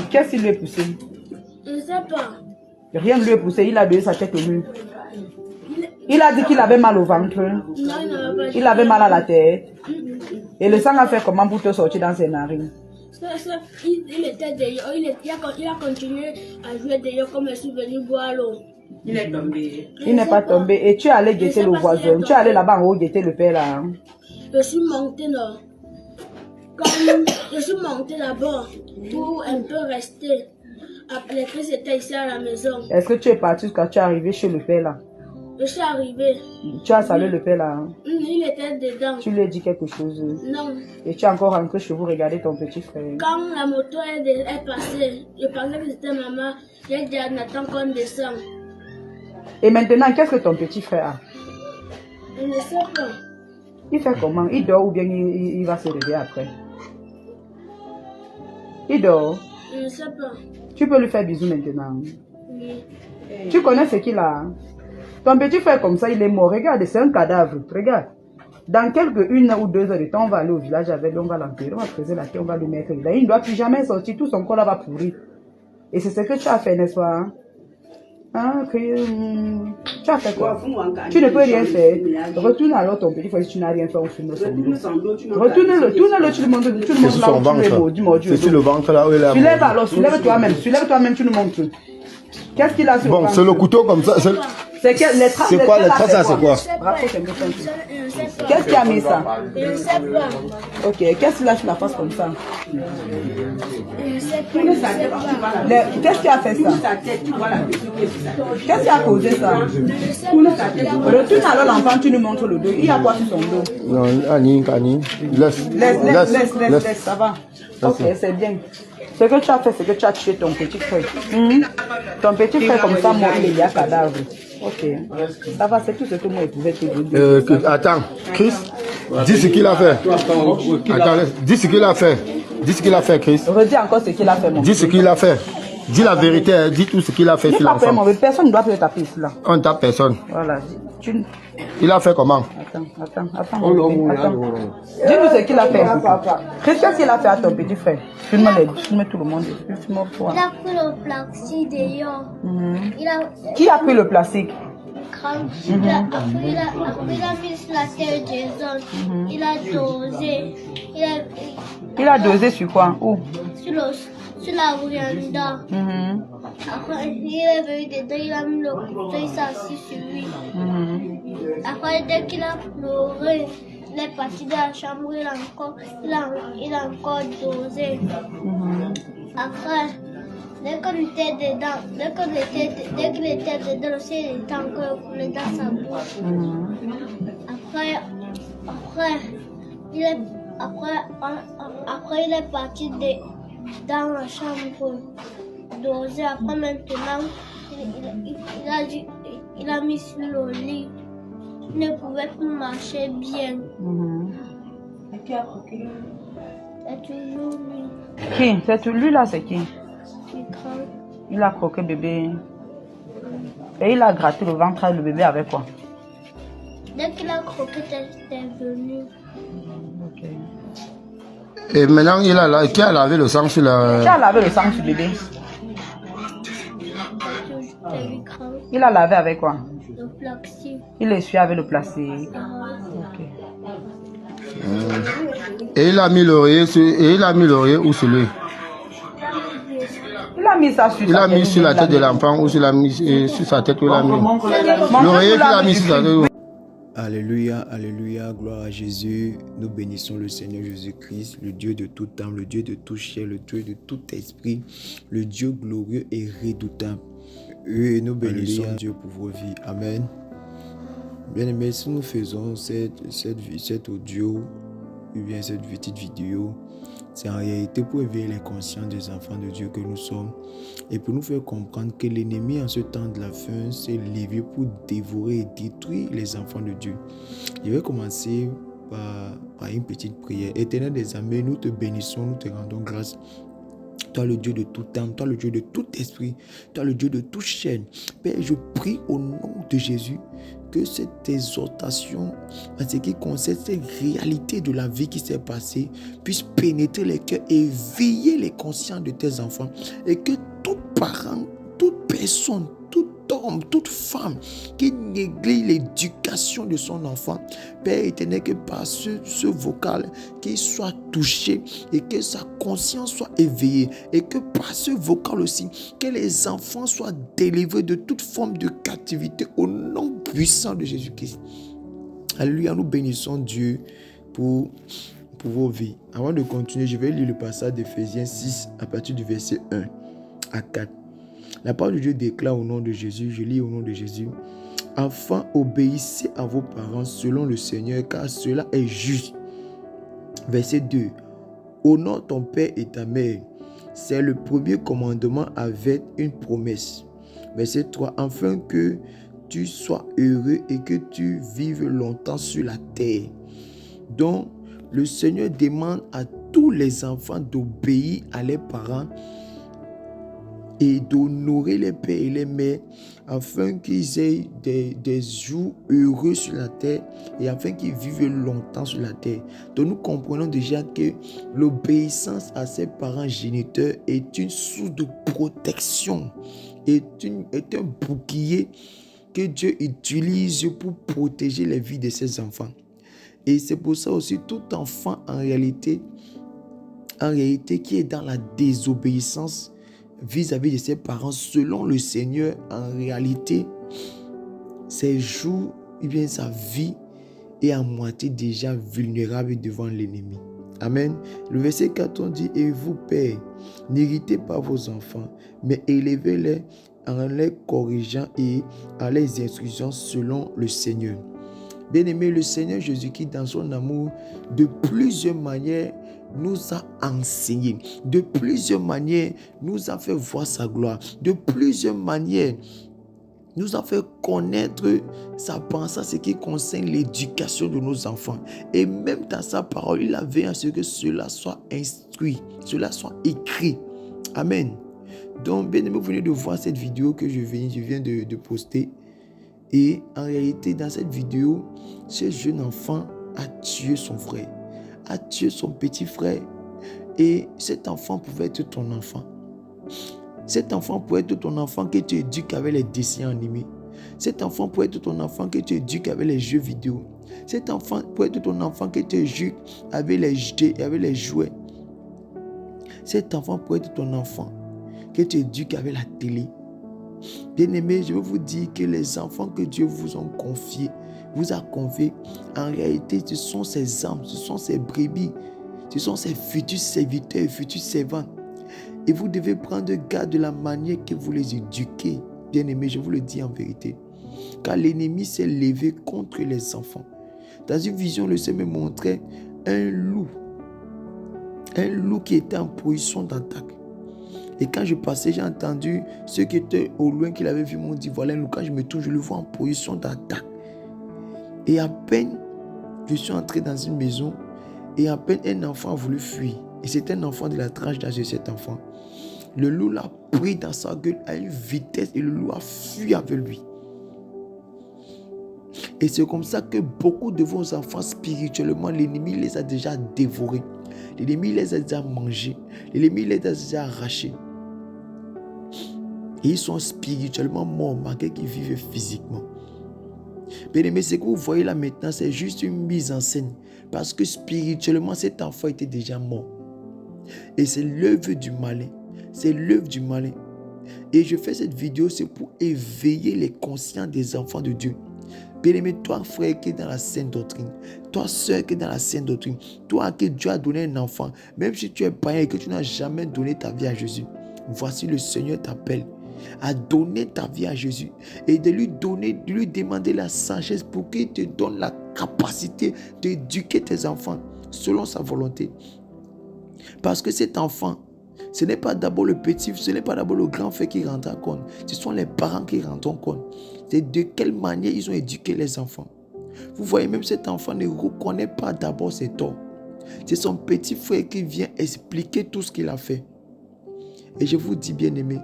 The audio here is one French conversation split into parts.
Qu'est-ce qui lui est poussé? Je ne sais pas. Rien ne lui est poussé, il a donné sa tête au mur. Il a dit qu'il avait mal au ventre. Non, il n'avait pas. Il avait mal à la tête. Et le sang a fait comment pour te sortir dans ses narines? Il était dehors, il a continué à jouer dehors comme je suis venu boire l'eau. Il est tombé. Il n'est pas tombé. Et tu es allé guetter le voisin. Tu es allé là-bas en haut guetter le père là. Je suis montée là. Je suis montée là-bas pour un peu rester. Après que c'était ici à la maison. Est-ce que tu es parti quand tu es arrivé chez le père là? Je suis arrivée. Tu as salué le père là. Il était dedans. Tu lui as dit quelque chose. Non. Et tu es encore rentré chez vous regarder ton petit frère. Quand la moto est passée, je pensais que c'était maman. J'ai dit à Nathan qu'on descend. Et maintenant, qu'est-ce que ton petit frère a? Je ne sais pas. Il fait comment? Il dort ou bien il va se réveiller après? Il dort. Je ne sais pas. Tu peux lui faire bisous maintenant. Oui. Tu connais ce qu'il a? Ton petit frère comme ça, il est mort. Regarde, c'est un cadavre. Regarde. Dans quelques 1 ou 2 heures de temps, on va aller au village avec lui, on va l'enterrer, on va creuser la terre, on va le mettre là. Il ne doit plus jamais sortir, tout son corps là va pourrir. Et c'est ce que tu as fait, n'est-ce pas? Hein, tu as fait quoi? Tu ne peux rien faire. Retourne alors ton petit frère si tu n'as rien fait, on filme son dos. Retourne-le, tourne-le, tu le montres là où tu es mordu. C'est sur le ventre là où il a. Soulève alors, soulève toi-même, tu nous montres. Qu'est-ce qu'il a sur le Bon, ventre? c'est le couteau comme ça. C'est les traces. C'est quoi les traces là, c'est quoi? Qu'est-ce qui a mis ça? Je ne sais pas. Ok, qu'est-ce qu'il a sur la face comme ça? Je ne sais pas. Qu'est-ce qui a fait ça? Qu'est-ce qui a causé ça? Retourne alors l'enfant, tu nous montres le dos. Il y a quoi sur son dos? Non, Annie, Laisse, ça va. Ok, c'est bien. Ce que tu as fait, c'est que tu as tué ton petit frère. Ton petit frère comme ça, mort, il y a cadavre. Ok, ça va, c'est tout ce que moi je pouvais te dire. Attends, Chris, dis ce qu'il a fait. Attends, dis ce qu'il a fait. Dis ce qu'il a fait, Chris. Redis encore ce qu'il a fait, mon Dis ce qu'il a fait. Dis la vérité, dis tout ce qu'il a fait sur l'enfant. Personne ne doit plus taper ici là. On tape personne. Voilà. Il a fait comment? Attends. Dis-nous ce qu'il a fait. Qu'est-ce qu'il a fait à ton petit frère? Filme tout le monde. Il a pris le plastique dehors. Qui a pris le plastique? Après, il a mis sur la terre des zones. Il a dosé. Il a dosé sur quoi? Où? Sur la véranda. Après, il est venu dedans, il a mis le couteau, il s'est assis sur lui. Après, dès qu'il a pleuré, il est parti dans la chambre, il a encore dosé. Après, dès qu'il était dedans, dès qu'il était dedans, aussi, il était encore coulé dans sa bouche. Après, il est parti dans la chambre dosé. Après, maintenant, il a mis sur le lit. Il ne pouvait plus marcher bien. C'est toujours lui. Qui? C'est lui là, c'est qui? Grand. Il a croqué bébé. Et il a gratté le ventre, le bébé avec quoi? Dès qu'il a croqué, t'es venu. Ok. Et maintenant, qui a lavé le sang sur la. Qui a lavé le sang sur le bébé? C'est lui grand. Il a lavé avec quoi? Le plastique. Il essuie avec le plastique. Ok. Et il a mis l'oreiller où sur lui? Il a mis ça sur Il a mis sur la tête de l'enfant ou il a mis sur sa tête où il a mis? L'oreiller qu'il a mis sur sa tête. Alléluia, alléluia, gloire à Jésus. Nous bénissons le Seigneur Jésus-Christ, le Dieu de tout temps, le Dieu de tout chair, le Dieu de tout esprit, le Dieu glorieux et redoutable. Et nous bénissons Dieu pour vos vies. Amen. Bien-aimés, si nous faisons cette audio, ou bien cette petite vidéo, c'est en réalité pour éveiller les consciences des enfants de Dieu que nous sommes et pour nous faire comprendre que l'ennemi en ce temps de la fin s'est levé pour dévorer et détruire les enfants de Dieu. Je vais commencer par une petite prière. Éternel des armées, nous te bénissons, nous te rendons grâce Toi le Dieu de tout âme, toi le Dieu de tout esprit, toi le Dieu de toute chair. Père, je prie au nom de Jésus que cette exhortation, en ce qui concerne cette réalité de la vie qui s'est passée, puisse pénétrer les cœurs et éveiller les consciences de tes enfants. Et que tout parent, toute personne, tout homme, toute femme qui néglige l'éducation de son enfant, Père éternel, que par ce vocal, qu'il soit touché et que sa conscience soit éveillée, et que par ce vocal aussi, que les enfants soient délivrés de toute forme de captivité au nom puissant de Jésus-Christ. Alléluia, nous bénissons Dieu pour vos vies. Avant de continuer, je vais lire le passage d'Éphésiens 6 à partir du verset 1 à 4. La parole de Dieu déclare au nom de Jésus, je lis au nom de Jésus: Enfants, obéissez à vos parents selon le Seigneur, car cela est juste. Verset 2. Honore ton père et ta mère. C'est le premier commandement avec une promesse. Verset 3. Afin que tu sois heureux et que tu vives longtemps sur la terre. Donc, le Seigneur demande à tous les enfants d'obéir à leurs parents et d'honorer les pères et les mères afin qu'ils aient des jours heureux sur la terre et afin qu'ils vivent longtemps sur la terre. Donc nous comprenons déjà que l'obéissance à ses parents géniteurs est une source de protection, est un bouclier que Dieu utilise pour protéger les vies de ses enfants. Et c'est pour ça aussi tout enfant en réalité qui est dans la désobéissance vis-à-vis de ses parents, selon le Seigneur, en réalité, ses jours, bien sa vie est à moitié déjà vulnérable devant l'ennemi. Amen. Le verset 4, on dit: Et vous, pères, n'irritez pas vos enfants, mais élevez-les en les corrigeant et en les instruisant selon le Seigneur. Bien-aimé, le Seigneur Jésus-Christ, dans son amour, de plusieurs manières, nous a enseigné. De plusieurs manières, nous a fait voir sa gloire. De plusieurs manières, nous a fait connaître sa pensée, ce qui concerne l'éducation de nos enfants. Et même dans sa parole, il a veillé à ce que cela soit instruit, cela soit écrit. Amen. Donc, bien aimé, vous venez de voir cette vidéo que je viens de poster. Et en réalité, dans cette vidéo, ce jeune enfant a tué son frère, a tué son petit frère. Et cet enfant pouvait être ton enfant. Cet enfant pouvait être ton enfant que tu éduques avec les dessins animés. Cet enfant peut être ton enfant que tu éduques avec les jeux vidéo. Cet enfant peut être ton enfant que tu éduques avec les jouets. Cet enfant peut être ton enfant que tu éduques avec la télé. Bien-aimés, je veux vous dire que les enfants que Dieu vous a confiés, en réalité, ce sont ses âmes, ce sont ses brebis, ce sont ses futurs serviteurs et futurs servants. Et vous devez prendre garde de la manière que vous les éduquez. Bien-aimés, je vous le dis en vérité. Car l'ennemi s'est levé contre les enfants. Dans une vision, le Seigneur me montrait un loup qui était en position d'attaque. Et quand je passais, j'ai entendu ceux qui étaient au loin, qui l'avaient vu, m'ont dit: voilà un loup. Quand je me tourne, je le vois en position d'attaque. Et à peine, je suis entré dans une maison, et à peine un enfant a voulu fuir. Et c'était un enfant de la tranche d'âge de cet enfant. Le loup l'a pris dans sa gueule à une vitesse et le loup a fui avec lui. Et c'est comme ça que beaucoup de vos enfants spirituellement, l'ennemi les a déjà dévorés. L'ennemi les a déjà mangés. L'ennemi les a déjà arrachés. Et ils sont spirituellement morts, malgré qu'ils vivent physiquement. Bien-aimé, ce que vous voyez là maintenant, c'est juste une mise en scène. Parce que spirituellement, cet enfant était déjà mort. Et c'est l'œuvre du malin. C'est l'œuvre du malin. Et je fais cette vidéo, c'est pour éveiller les consciences des enfants de Dieu. Bien-aimé, toi frère qui est dans la sainte doctrine, toi soeur qui est dans la sainte doctrine, toi que Dieu a donné un enfant, même si tu es païen et que tu n'as jamais donné ta vie à Jésus, voici le Seigneur t'appelle à donner ta vie à Jésus et de lui demander la sagesse pour qu'il te donne la capacité d'éduquer tes enfants selon sa volonté. Parce que cet enfant, ce n'est pas d'abord le petit, ce n'est pas d'abord le grand frère qui rentre en compte. Ce sont les parents qui rentrent en compte. C'est de quelle manière ils ont éduqué les enfants. Vous voyez, même cet enfant ne reconnaît pas d'abord ses torts. C'est son petit frère qui vient expliquer tout ce qu'il a fait. Et je vous dis, bien-aimés,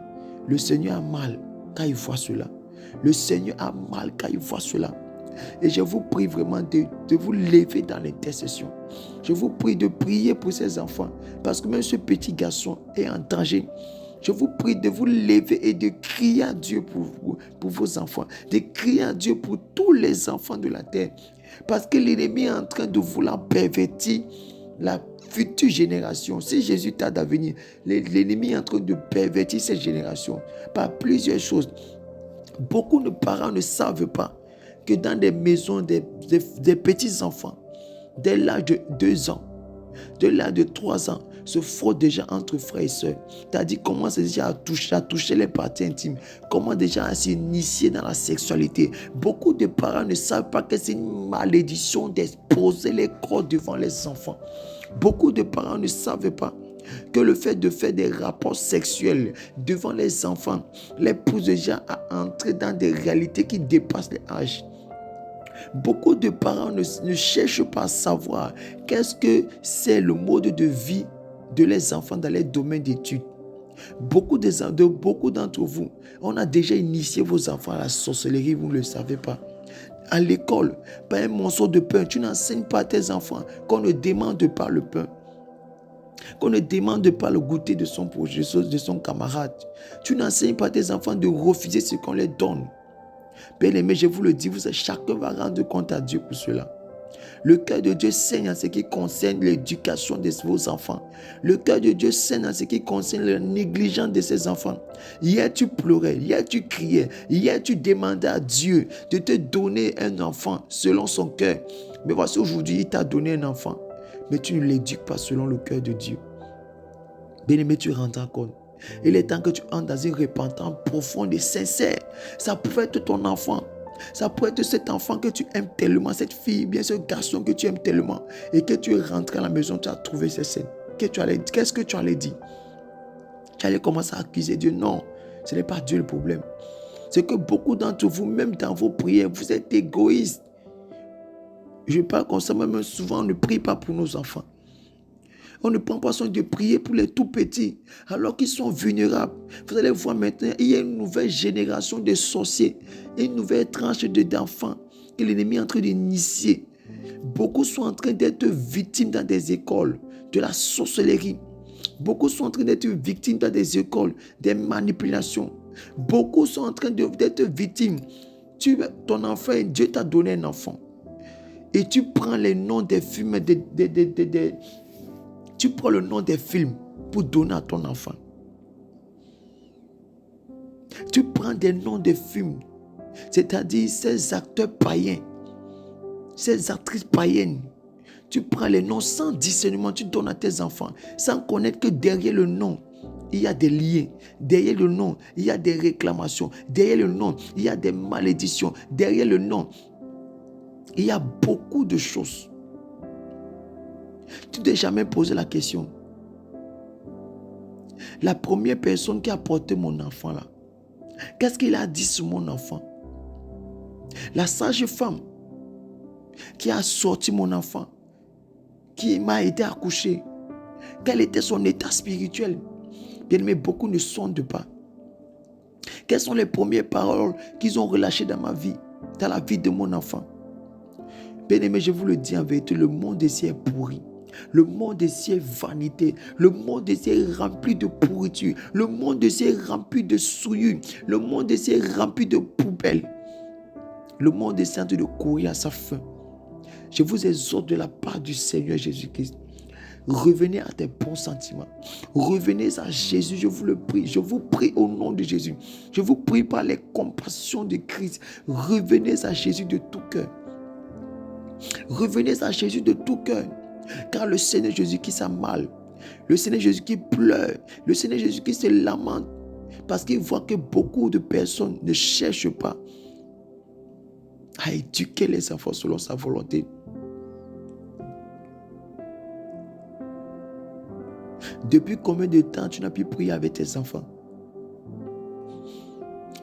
le Seigneur a mal quand il voit cela. Le Seigneur a mal quand il voit cela. Et je vous prie vraiment de vous lever dans l'intercession. Je vous prie de prier pour ces enfants. Parce que même ce petit garçon est en danger. Je vous prie de vous lever et de crier à Dieu pour vos enfants. De crier à Dieu pour tous les enfants de la terre. Parce que l'ennemi est en train de vouloir pervertir la future génération. Si Jésus tarde à venir, l'ennemi est en train de pervertir cette génération par plusieurs choses. Beaucoup de parents ne savent pas que dans des maisons des petits enfants, dès l'âge de 2 ans, dès l'âge de 3 ans, se frottent déjà entre frères et sœurs. C'est-à-dire commencent déjà à toucher les parties intimes, comment déjà à s'initier dans la sexualité. Beaucoup de parents ne savent pas que c'est une malédiction d'exposer les corps devant les enfants. Beaucoup de parents ne savent pas que le fait de faire des rapports sexuels devant les enfants les pousse déjà à entrer dans des réalités qui dépassent les âges. Beaucoup de parents ne cherchent pas à savoir qu'est-ce que c'est le mode de vie de les enfants dans les domaines d'études. Beaucoup d'entre vous, on a déjà initié vos enfants à la sorcellerie, vous ne le savez pas. À l'école, par un morceau de pain, tu n'enseignes pas à tes enfants qu'on ne demande pas le pain. Qu'on ne demande pas le goûter de son camarade. Tu n'enseignes pas à tes enfants de refuser ce qu'on leur donne. Bien-aimés, je vous le dis, chacun va rendre compte à Dieu pour cela. Le cœur de Dieu saigne en ce qui concerne l'éducation de vos enfants. Le cœur de Dieu saigne en ce qui concerne la négligence de ses enfants. Hier, tu pleurais, hier, tu criais, hier, tu demandais à Dieu de te donner un enfant selon son cœur. Mais voici aujourd'hui, il t'a donné un enfant, mais tu ne l'éduques pas selon le cœur de Dieu. Bien-aimé, tu rendras compte. Il est temps que tu entres dans une repentance profonde et sincère. Ça peut être ton enfant. Ça peut être cet enfant que tu aimes tellement, cette fille, bien ce garçon que tu aimes tellement. Et que tu es rentré à la maison, tu as trouvé ces scènes. Qu'est-ce que tu allais dire? Tu allais commencer à accuser Dieu. Non, ce n'est pas Dieu le problème. C'est que beaucoup d'entre vous, même dans vos prières, vous êtes égoïstes. Je parle comme ça, même souvent on ne prie pas pour nos enfants. On ne prend pas soin de prier pour les tout petits, alors qu'ils sont vulnérables. Vous allez voir maintenant, il y a une nouvelle génération de sorciers, une nouvelle tranche d'enfants que l'ennemi est en train d'initier. Beaucoup sont en train d'être victimes dans des écoles de la sorcellerie. Beaucoup sont en train d'être victimes dans des écoles des manipulations. Beaucoup sont en train d'être victimes. Ton enfant, Dieu t'a donné un enfant. Et tu prends les noms des films tu prends le nom des films pour donner à ton enfant. Tu prends des noms de films, c'est-à-dire ces acteurs païens, ces actrices païennes. Tu prends les noms sans discernement, tu donnes à tes enfants, sans connaître que derrière le nom, il y a des liens. Derrière le nom, il y a des réclamations. Derrière le nom, il y a des malédictions. Derrière le nom, il y a beaucoup de choses. Tu t'es jamais posé la question. La première personne qui a porté mon enfant là, qu'est-ce qu'il a dit sur mon enfant? La sage-femme qui a sorti mon enfant, qui m'a aidé à accoucher, quel était son état spirituel? Bien aimé, beaucoup ne sondent pas. Quelles sont les premières paroles qu'ils ont relâchées dans ma vie, dans la vie de mon enfant? Bien aimé, je vous le dis en vérité, le monde ici est pourri. Le monde ici est vanité. Le monde ici est rempli de pourriture. Le monde ici est rempli de souillure. Le monde ici est rempli de poubelles. Le monde est en train de courir à sa fin. Je vous exhorte de la part du Seigneur Jésus-Christ. Revenez à tes bons sentiments. Revenez à Jésus, je vous le prie. Je vous prie au nom de Jésus. Je vous prie par les compassions de Christ. Revenez à Jésus de tout cœur. Revenez à Jésus de tout cœur. Car le Seigneur Jésus-Christ a mal. Le Seigneur Jésus-Christ pleure. Le Seigneur Jésus-Christ se lamente. Parce qu'il voit que beaucoup de personnes ne cherchent pas à éduquer les enfants selon sa volonté. Depuis combien de temps tu n'as pu prier avec tes enfants?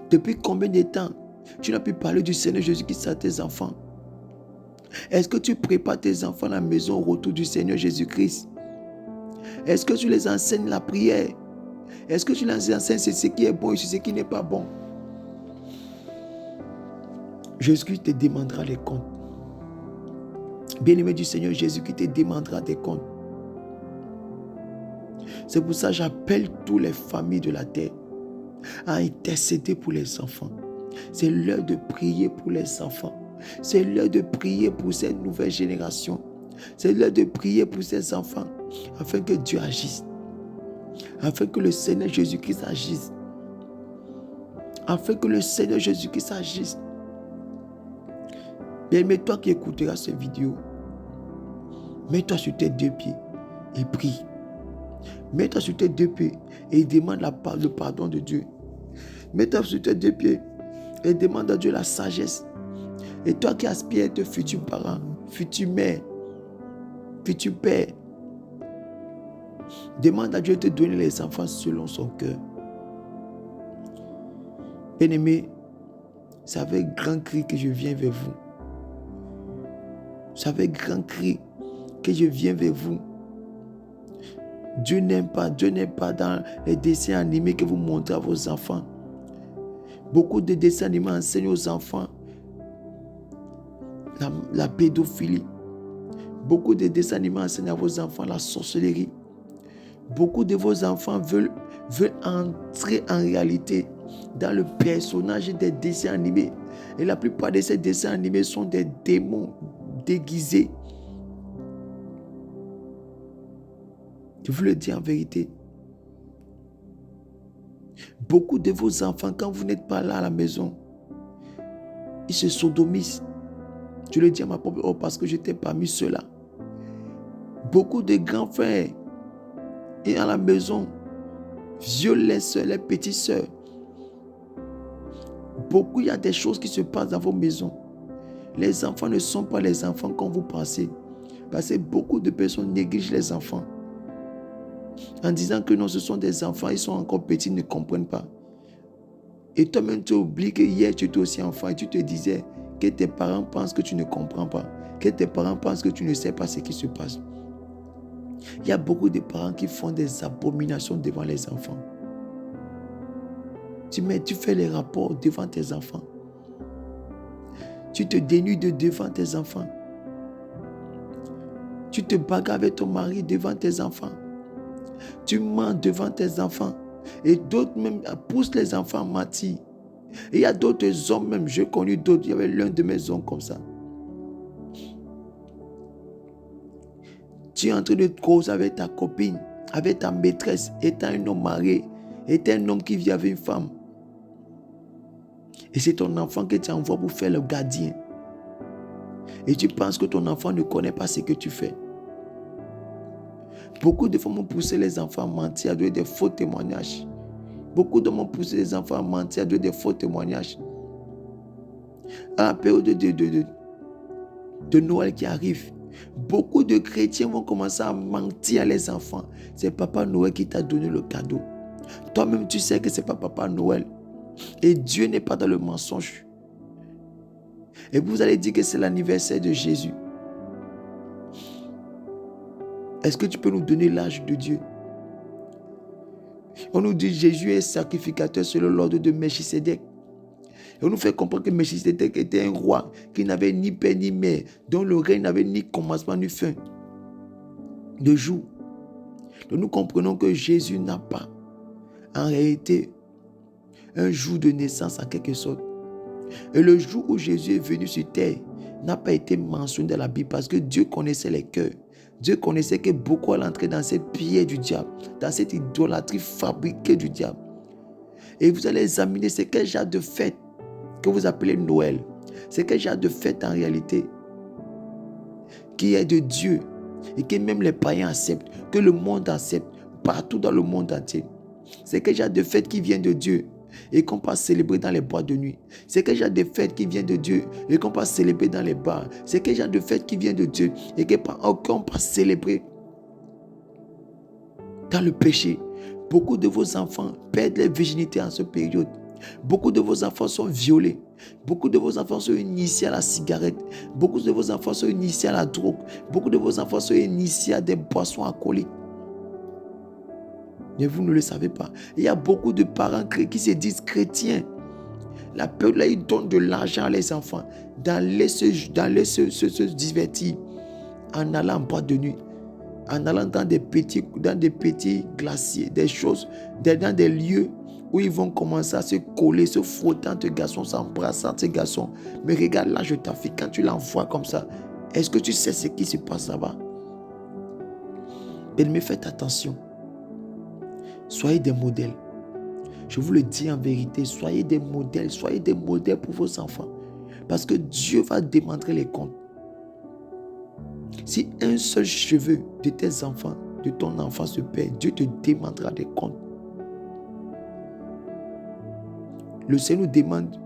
Depuis combien de temps tu n'as pu parler du Seigneur Jésus-Christ à tes enfants? Est-ce que tu prépares tes enfants à la maison au retour du Seigneur Jésus-Christ? Est-ce que tu les enseignes la prière? Est-ce que tu leur enseignes ce qui est bon et ce qui n'est pas bon? Jésus te demandera les comptes. Bien-aimé du Seigneur Jésus qui te demandera des comptes. C'est pour ça que j'appelle toutes les familles de la terre à intercéder pour les enfants. C'est l'heure de prier pour les enfants. C'est l'heure de prier pour cette nouvelle génération. C'est l'heure de prier pour ces enfants afin que Dieu agisse. Afin que le Seigneur Jésus-Christ agisse. Afin que le Seigneur Jésus-Christ agisse. Bien-aimé, toi qui écouteras cette vidéo, mets-toi sur tes deux pieds et prie. Mets-toi sur tes deux pieds et demande le pardon de Dieu. Mets-toi sur tes deux pieds et demande à Dieu la sagesse. Et toi qui aspires à être futur parent, futur mère, futur père, demande à Dieu de te donner les enfants selon son cœur. Bien-aimé, c'est avec grand cri que je viens vers vous. C'est avec grand cri que je viens vers vous. Dieu n'est pas dans les dessins animés que vous montrez à vos enfants. Beaucoup de dessins animés enseignent aux enfants la pédophilie. Beaucoup de dessins animés enseignent à vos enfants la sorcellerie. Beaucoup de vos enfants veulent entrer en réalité dans le personnage des dessins animés. Et la plupart de ces dessins animés sont des démons déguisés. Je vous le dis en vérité. Beaucoup de vos enfants, quand vous n'êtes pas là à la maison, ils se sodomisent. Je le dis à ma propre voix parce que j'étais parmi ceux-là. Beaucoup de grands frères et à la maison violent les soeurs, les petites soeurs. Beaucoup, il y a des choses qui se passent dans vos maisons. Les enfants ne sont pas les enfants comme vous pensez. Parce que beaucoup de personnes négligent les enfants. En disant que non, ce sont des enfants, ils sont encore petits, ils ne comprennent pas. Et toi-même, tu oublies que hier, tu étais aussi enfant et tu te disais que tes parents pensent que tu ne comprends pas, que tes parents pensent que tu ne sais pas ce qui se passe. Il y a beaucoup de parents qui font des abominations devant les enfants. Tu fais les rapports devant tes enfants. Tu te dénudes devant tes enfants. Tu te bagarres avec ton mari devant tes enfants. Tu mens devant tes enfants. Et d'autres même poussent les enfants à mentir. Et il y a d'autres hommes même, j'ai connu d'autres. Il y avait l'un de mes hommes comme ça. Tu es en train de causer avec ta copine, avec ta maîtresse, étant un homme marié, étant un homme qui vit avec une femme. Et c'est ton enfant que tu envoies pour faire le gardien. Et tu penses que ton enfant ne connaît pas ce que tu fais. Beaucoup de femmes ont poussé les enfants à mentir, à donner des faux témoignages. Beaucoup d'hommes ont poussé les enfants à mentir, à donner des faux témoignages. À la période de Noël qui arrive, beaucoup de chrétiens vont commencer à mentir à les enfants. C'est Papa Noël qui t'a donné le cadeau. Toi-même, tu sais que ce n'est pas Papa Noël. Et Dieu n'est pas dans le mensonge. Et vous allez dire que c'est l'anniversaire de Jésus. Est-ce que tu peux nous donner l'âge de Dieu? On nous dit que Jésus est sacrificateur selon l'ordre de Melchisédek. Et on nous fait comprendre que Melchisédek était un roi qui n'avait ni père ni mère, dont le règne n'avait ni commencement ni fin de jour. Donc nous comprenons que Jésus n'a pas en réalité un jour de naissance en quelque sorte. Et le jour où Jésus est venu sur terre n'a pas été mentionné dans la Bible parce que Dieu connaissait les cœurs. Dieu connaissait que beaucoup allaient entrer dans ces pièges du diable, dans cette idolâtrie fabriquée du diable. Et vous allez examiner ce quel genre de fête que vous appelez Noël. C'est quel genre de fête en réalité qui est de Dieu et que même les païens acceptent, que le monde accepte partout dans le monde entier. C'est quel genre de fête qui vient de Dieu et qu'on peut célébrer dans les boîtes de nuit. C'est quel genre de fête qui vient de Dieu et qu'on peut célébrer dans les bars. C'est quel genre de fête qui vient de Dieu et qu'on peut célébrer dans le péché. Beaucoup de vos enfants perdent leur virginité en cette période. Beaucoup de vos enfants sont violés. Beaucoup de vos enfants sont initiés à la cigarette. Beaucoup de vos enfants sont initiés à la drogue. Beaucoup de vos enfants sont initiés à des boissons alcooliques. Mais vous ne le savez pas. Il y a beaucoup de parents qui se disent chrétiens. La peur, là, ils donnent de l'argent à les enfants. D'aller se divertir. En allant en boîte de nuit. En allant dans des petits glaciers. Des choses, dans des lieux où ils vont commencer à se coller, se frotter entre garçons, s'embrasser entre garçons. Mais regarde là, je t'affiche, quand tu l'envoies comme ça, est-ce que tu sais ce qui se passe là-bas? Bien-aimés, faites attention. Soyez des modèles. Je vous le dis en vérité, soyez des modèles pour vos enfants. Parce que Dieu va demander les comptes. Si un seul cheveu de tes enfants, de ton enfant se perd, Dieu te demandera des comptes. Le Seigneur nous demande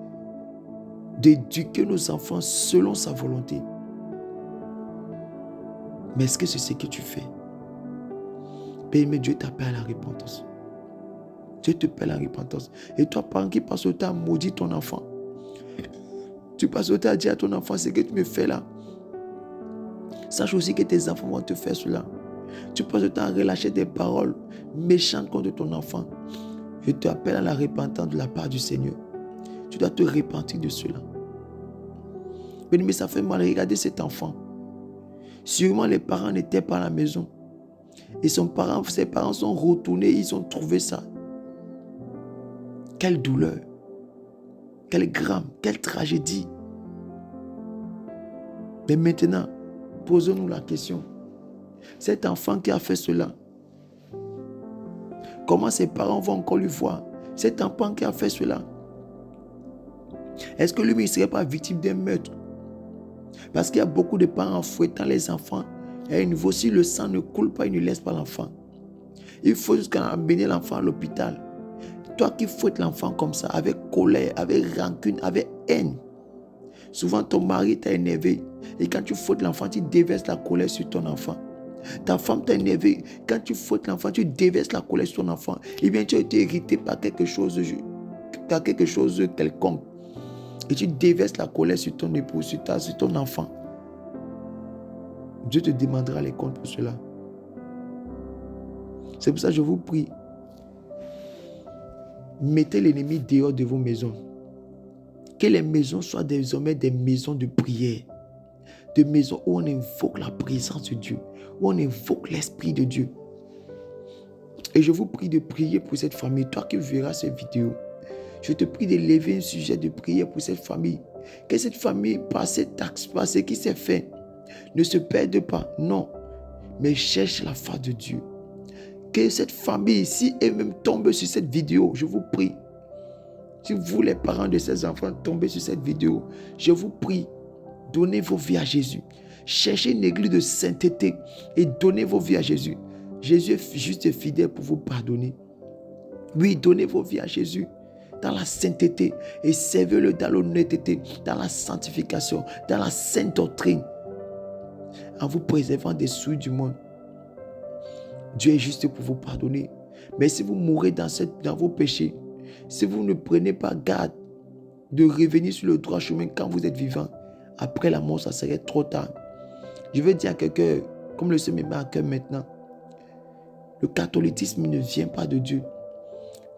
d'éduquer nos enfants selon sa volonté. Mais est-ce que c'est ce que tu fais? Mais Dieu t'appelle à la repentance. Dieu te appelle à la repentance. Et toi, parent qui passe le temps à maudire ton enfant, tu passes le temps à dire à ton enfant, ce que tu me fais là. Sache aussi que tes enfants vont te faire cela. Tu passes le temps à relâcher des paroles méchantes contre ton enfant. Je t'appelle à la repentance de la part du Seigneur. Tu dois te repentir de cela. Mais ça fait mal. Regardez cet enfant. Sûrement les parents n'étaient pas à la maison. Et ses parents sont retournés. Ils ont trouvé ça. Quelle douleur. Quel drame. Quelle tragédie. Mais maintenant, posons-nous la question. Cet enfant qui a fait cela, comment ses parents vont encore lui voir? Cet enfant qui a fait cela, est-ce que lui, il ne serait pas victime d'un meurtre? Parce qu'il y a beaucoup de parents fouettant les enfants. Et à un niveau, si le sang ne coule pas, ils ne laissent pas l'enfant. Il faut jusqu'à amener l'enfant à l'hôpital. Toi qui fouettes l'enfant comme ça, avec colère, avec rancune, avec haine. Souvent, ton mari t'a énervé. Et quand tu fouettes l'enfant, tu déverses la colère sur ton enfant. Ta femme t'a énervé. Quand tu fouettes l'enfant, tu déverses la colère sur ton enfant. Et bien, tu as été irrité par quelque chose quelconque. Et tu déverses la colère sur ton époux, sur ton enfant. Dieu te demandera les comptes pour cela. C'est pour ça que je vous prie. Mettez l'ennemi dehors de vos maisons. Que les maisons soient désormais des maisons de prière. Des maisons où on invoque la présence de Dieu. Où on invoque l'Esprit de Dieu. Et je vous prie de prier pour cette famille. Toi qui verras cette vidéo, je te prie d'élever un sujet de prière pour cette famille. Que cette famille, par cet axe, par ce qui s'est fait, ne se perde pas. Non. Mais cherche la face de Dieu. Que cette famille, si elle-même tombe sur cette vidéo, je vous prie. Si vous, les parents de ces enfants, tombez sur cette vidéo, je vous prie, donnez vos vies à Jésus. Cherchez une église de sainteté et donnez vos vies à Jésus. Jésus est juste et fidèle pour vous pardonner. Oui, donnez vos vies à Jésus dans la sainteté et servez-le dans l'honnêteté, dans la sanctification, dans la sainte doctrine, en vous préservant des souilles du monde. Dieu est juste pour vous pardonner. Mais si vous mourrez dans vos péchés, si vous ne prenez pas garde de revenir sur le droit chemin quand vous êtes vivant, après la mort, ça serait trop tard. Je veux dire à quelqu'un, comme le Seigneur me met à cœur maintenant, le catholicisme ne vient pas de Dieu.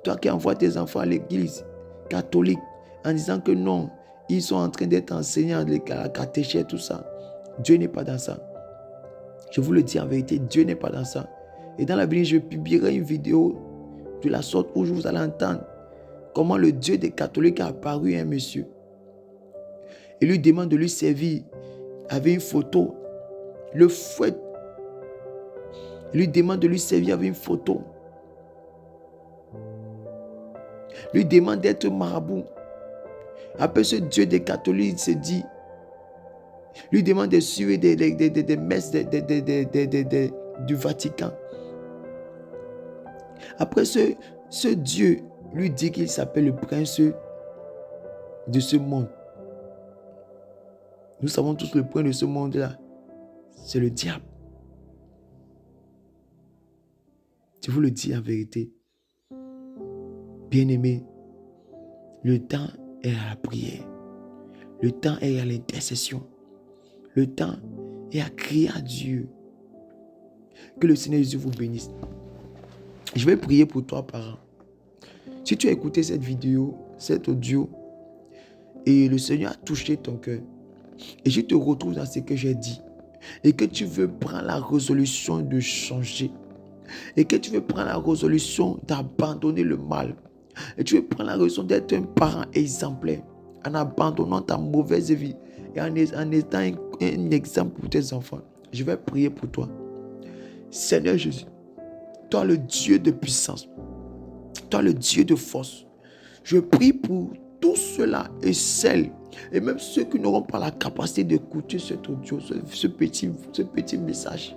Toi qui envoies tes enfants à l'église catholique en disant que non, ils sont en train d'être enseignants à la catéchèse, tout ça. Dieu n'est pas dans ça. Je vous le dis en vérité, Dieu n'est pas dans ça. Et dans l'avenir, je publierai une vidéo de la sorte où vous allez entendre comment le Dieu des catholiques a apparu à un monsieur. Il lui demande de lui servir avec une photo. Le fouette. Il lui demande de lui servir avec une photo. Il lui demande d'être marabout. Après ce Dieu des catholiques se dit, lui demande de suivre des messes du Vatican. Après ce Dieu lui dit qu'il s'appelle le prince de ce monde. Nous savons tous le prince de ce monde-là. C'est le diable. Je vous le dis en vérité. Bien-aimés, le temps est à la prière. Le temps est à l'intercession. Le temps est à crier à Dieu. Que le Seigneur Jésus vous bénisse. Je vais prier pour toi, parent. Si tu as écouté cette vidéo, cet audio, et le Seigneur a touché ton cœur, et je te retrouve dans ce que j'ai dit, et que tu veux prendre la résolution de changer, et que tu veux prendre la résolution d'abandonner le mal, et tu veux prendre la résolution d'être un parent exemplaire, en abandonnant ta mauvaise vie, et en étant un exemple pour tes enfants, je vais prier pour toi. Seigneur Jésus, toi le Dieu de puissance, toi le Dieu de force, je prie pour tous ceux-là et celles, et même ceux qui n'auront pas la capacité d'écouter cet audio, ce petit message.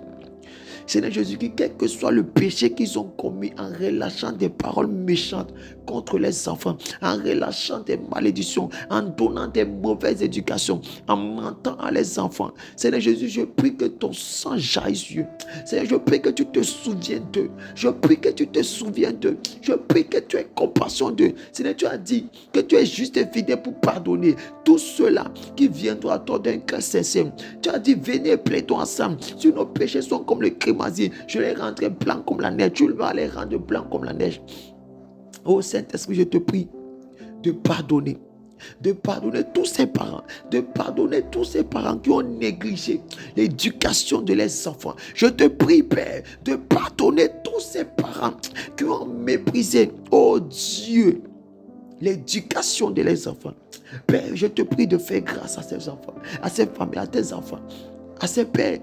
Seigneur Jésus-Christ, quel que soit le péché qu'ils ont commis en relâchant des paroles méchantes contre les enfants, en relâchant des malédictions, en donnant des mauvaises éducations, en mentant à les enfants. Seigneur Jésus, je prie que ton sang jaillisse sur eux. Seigneur, je prie que tu te souviennes d'eux. Je prie que tu te souviennes d'eux. Je prie que tu aies compassion d'eux. Seigneur, tu as dit que tu es juste et fidèle pour pardonner tous ceux-là qui viendront à toi d'un cœur sincère. Tu as dit, venez et plaidons ensemble. Si nos péchés sont comme le crémazie, je les rendrai blancs comme la neige. Tu vas les rendre blancs comme la neige. Oh Saint-Esprit, je te prie de pardonner tous ces parents, de pardonner tous ces parents qui ont négligé l'éducation de leurs enfants. Je te prie, Père, de pardonner tous ces parents qui ont méprisé, oh Dieu, l'éducation de leurs enfants. Père, je te prie de faire grâce à ces enfants, à ces familles, à tes enfants, à ces pères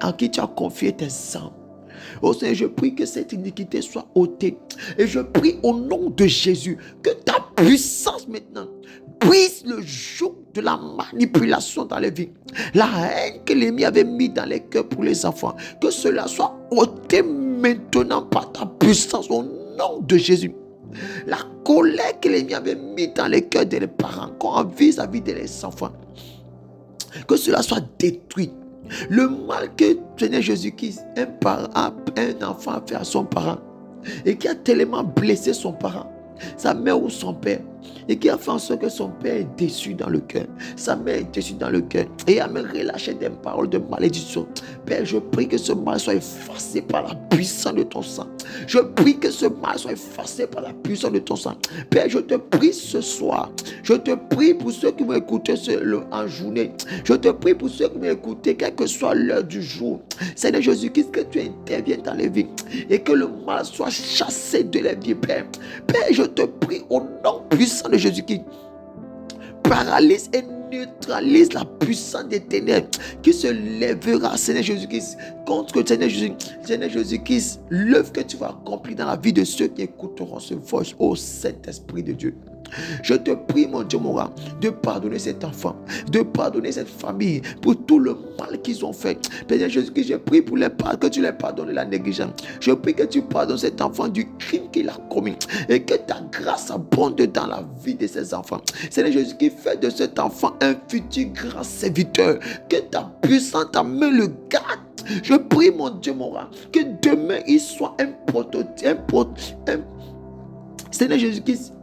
en qui tu as confié tes âmes. Oh Seigneur, je prie que cette iniquité soit ôtée. Et je prie au nom de Jésus que ta puissance maintenant brise le joug de la manipulation dans les vies. La haine que l'ennemi avait mis dans les cœurs pour les enfants, que cela soit ôté maintenant par ta puissance au nom de Jésus. La colère que l'ennemi avait mis dans les cœurs des parents vis-à-vis des enfants, que cela soit détruit. Le mal que Seigneur Jésus-Christ, un enfant a fait à son parent et qui a tellement blessé son parent, sa mère ou son père, et qui a fait en sorte que son père est déçu dans le cœur, sa mère est déçue dans le cœur et a même relâché des paroles de malédiction. Père, je prie que ce mal soit effacé par la puissance de ton sang. Je prie que ce mal soit effacé par la puissance de ton sang. Père, je te prie ce soir, je te prie pour ceux qui vont écouter en journée, je te prie pour ceux qui vont écouter quelle que soit l'heure du jour. Seigneur Jésus-Christ, que tu interviennes dans les vies et que le mal soit chassé de les vies, Père. Père, je te prie au nom puissant de Jésus-Christ, paralyse et neutralise la puissance des ténèbres qui se lèvera, Seigneur Jésus-Christ, contre Seigneur Jésus-Christ, l'œuvre que tu vas accomplir dans la vie de ceux qui écouteront ce voice, ô Saint-Esprit de Dieu. Je te prie, mon Dieu, mon roi, de pardonner cet enfant, de pardonner cette famille pour tout le mal qu'ils ont fait. Seigneur Jésus-Christ, je prie pour que tu les pardonnes la négligence. Je prie que tu pardonnes cet enfant du crime qu'il a commis et que ta grâce abonde dans la vie de ces enfants. Seigneur Jésus-Christ, fais de cet enfant un futur grand serviteur. Que ta puissance, ta main le garde. Je prie, mon Dieu, mon roi, que demain il soit un prototype, Seigneur Jésus-Christ,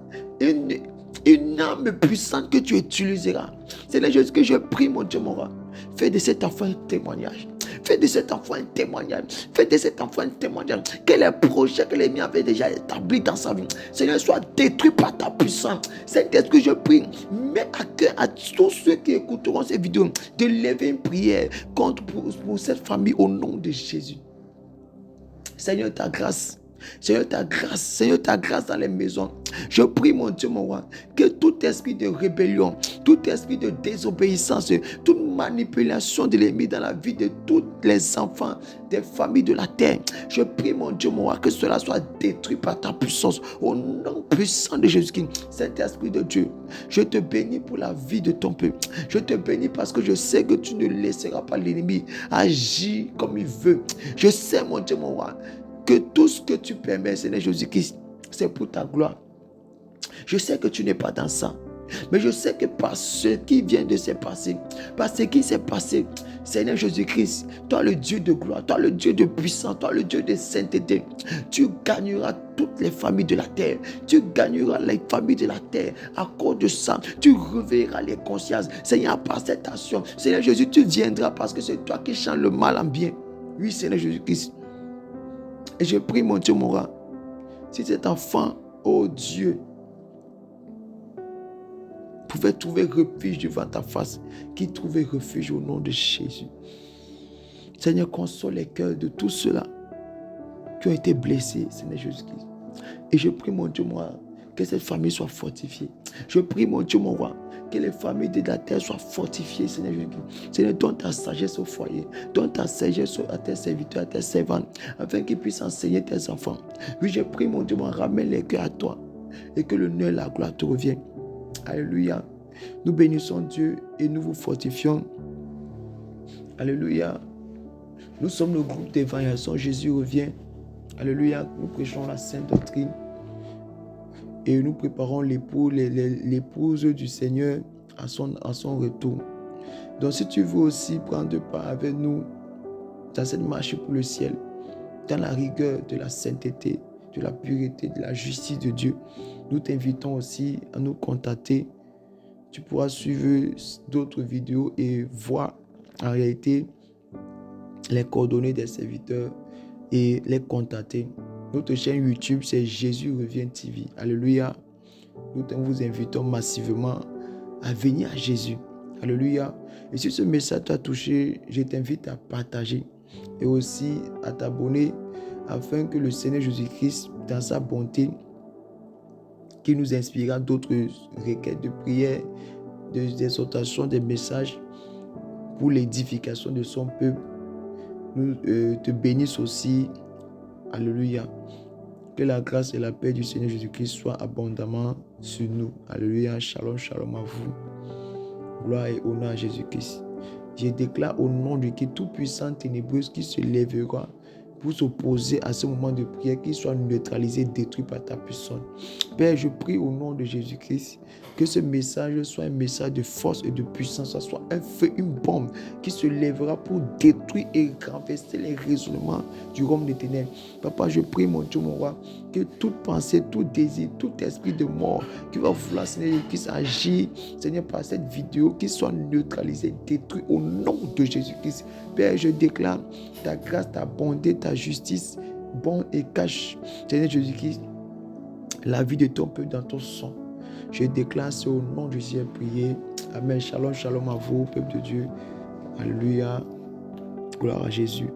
une âme puissante que tu utiliseras. Seigneur Jésus, que je prie, mon Dieu, mon roi, fais de cet enfant un témoignage. Fais de cet enfant un témoignage. Fais de cet enfant un témoignage. Que les projets que l'ennemi avait déjà établis dans sa vie, Seigneur, soient détruits par ta puissance. C'est ce que je prie. Mets à cœur à tous ceux qui écouteront ces vidéos de lever une prière pour cette famille au nom de Jésus. Seigneur, ta grâce. Seigneur, ta grâce dans les maisons. Je prie, mon Dieu, mon roi, que tout esprit de rébellion, tout esprit de désobéissance, toute manipulation de l'ennemi dans la vie de tous les enfants des familles de la terre, je prie, mon Dieu, mon roi, que cela soit détruit par ta puissance, au nom puissant de Jésus-Christ. Saint-Esprit de Dieu, je te bénis pour la vie de ton peuple. Je te bénis parce que je sais que tu ne laisseras pas l'ennemi agir comme il veut. Je sais, mon Dieu, mon roi, que tout ce que tu permets, Seigneur Jésus-Christ, c'est pour ta gloire. Je sais que tu n'es pas dans ça. Mais je sais que par ce qui vient de se passer, par ce qui s'est passé, Seigneur Jésus-Christ, toi le Dieu de gloire, toi le Dieu de puissance, toi le Dieu de sainteté, tu gagneras toutes les familles de la terre. Tu gagneras les familles de la terre. À cause de ça, tu réveilleras les consciences. Seigneur, par cette action, Seigneur Jésus, tu viendras parce que c'est toi qui changes le mal en bien. Oui, Seigneur Jésus-Christ. Et je prie, mon Dieu, mon roi, si cet enfant, oh Dieu, pouvait trouver refuge devant ta face, qu'il trouvait refuge au nom de Jésus. Seigneur, console les cœurs de tous ceux-là qui ont été blessés, Seigneur Jésus-Christ. Et je prie, mon Dieu, mon roi, que cette famille soit fortifiée. Je prie, mon Dieu, mon roi, que les familles de la terre soient fortifiées, Seigneur Jésus-Christ. Seigneur, donne ta sagesse au foyer, donne ta sagesse à tes serviteurs, à tes servantes, afin qu'ils puissent enseigner tes enfants. Oui, je prie, mon Dieu, mon roi, ramène les cœurs à toi, et que l'honneur et la gloire te reviennent. Alléluia. Nous bénissons Dieu et nous vous fortifions. Alléluia. Nous sommes le groupe d'évangélisation. Jésus revient. Alléluia. Nous prêchons la sainte doctrine. Et nous préparons l'épouse du Seigneur à son retour. Donc si tu veux aussi prendre part avec nous dans cette marche pour le ciel, dans la rigueur de la sainteté, de la pureté, de la justice de Dieu, nous t'invitons aussi à nous contacter. Tu pourras suivre d'autres vidéos et voir en réalité les coordonnées des serviteurs et les contacter. Notre chaîne YouTube, c'est Jésus revient TV. Alléluia. Nous vous invitons massivement à venir à Jésus. Alléluia. Et si ce message t'a touché, je t'invite à partager et aussi à t'abonner afin que le Seigneur Jésus-Christ, dans sa bonté, qui nous inspirera d'autres requêtes de prière, des exhortations, des messages pour l'édification de son peuple, nous te bénissent aussi. Alléluia. Que la grâce et la paix du Seigneur Jésus-Christ soient abondamment sur nous. Alléluia. Shalom, shalom à vous. Gloire et honneur à Jésus-Christ. Je déclare au nom de qui tout puissant ténébreuse qui se lèvera pour s'opposer à ce moment de prière, qu'il soit neutralisé, détruit par ta puissance. Père, je prie au nom de Jésus-Christ que ce message soit un message de force et de puissance, soit un feu, une bombe qui se lèvera pour détruire et renverser les raisonnements du royaume des ténèbres. Papa, je prie, mon Dieu, mon roi, que toute pensée, tout désir, tout esprit de mort qui va vouloir, Seigneur, qui s'agit, Seigneur, par cette vidéo, qui soit neutralisé, détruit au nom de Jésus-Christ. Père, je déclare ta grâce, ta bonté, ta justice, bon et cache, Seigneur Jésus-Christ, la vie de ton peuple dans ton sang. Je déclare ce au nom de Jésus prié. Amen. Shalom, shalom à vous, peuple de Dieu. Alléluia. Gloire à Jésus.